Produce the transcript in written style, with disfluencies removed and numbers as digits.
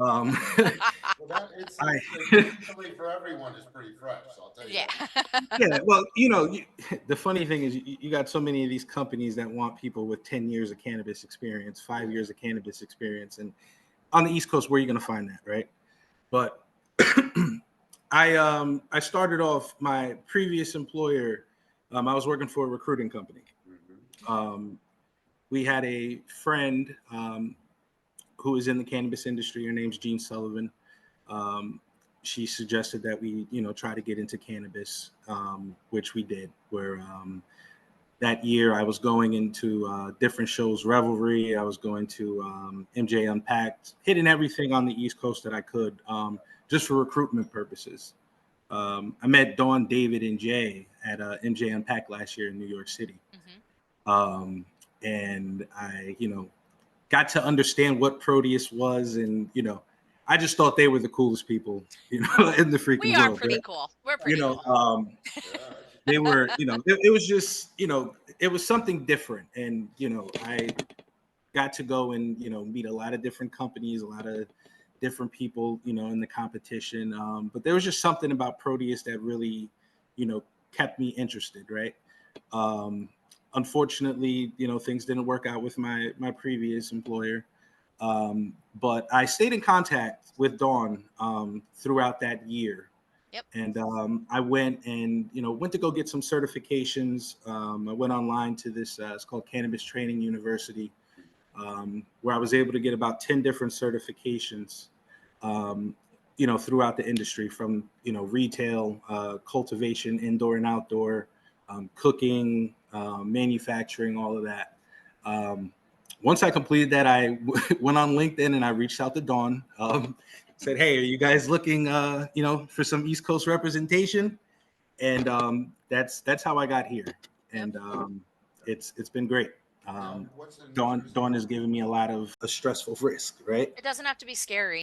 Um, Well, that I it's usually for everyone is pretty fresh. I'll tell you Yeah. that. yeah, well, the funny thing is you got so many of these companies that want people with 10 years of cannabis experience, 5 years of cannabis experience, and on the East Coast, where are you going to find that, right? But I started off my previous employer. I was working for a recruiting company. Mhm. We had a friend who is in the cannabis industry. Her name's Jean Sullivan. Um, she suggested that we, try to get into cannabis, which we did. Where that year I was going into different shows, Revelry. I was going to MJ Unpacked, hitting everything on the East Coast that I could, just for recruitment purposes. I met Dawn, David, and Jay at MJ Unpacked last year in New York City. Hmm. Um, and I, got to understand what Proteus was, and I just thought they were the coolest people, in the We freaking are world. pretty Right? cool. We're You pretty know, cool. Yeah. they were, it was just, it was something different, and I got to go and meet a lot of different companies, a lot of different people, in the competition. But there was just something about Proteus that really, kept me interested, right? Um, Unfortunately, things didn't work out with my previous employer. But I stayed in contact with Dawn throughout that year. Yep. And I went and went to go get some certifications. I went online to this. It's called Cannabis Training University, where I was able to get about 10 different certifications. Um, throughout the industry, from retail, cultivation, indoor and outdoor, cooking, manufacturing, all of that. Um, Once I completed that, I went on LinkedIn and I reached out to Dawn. Said, "Hey, are you guys looking, for some East Coast representation?" And that's how I got here. Yep. And it's been great. Now, what's the New Dawn Jersey? Dawn has given me a lot of a stressful risk, right? It doesn't have to be scary.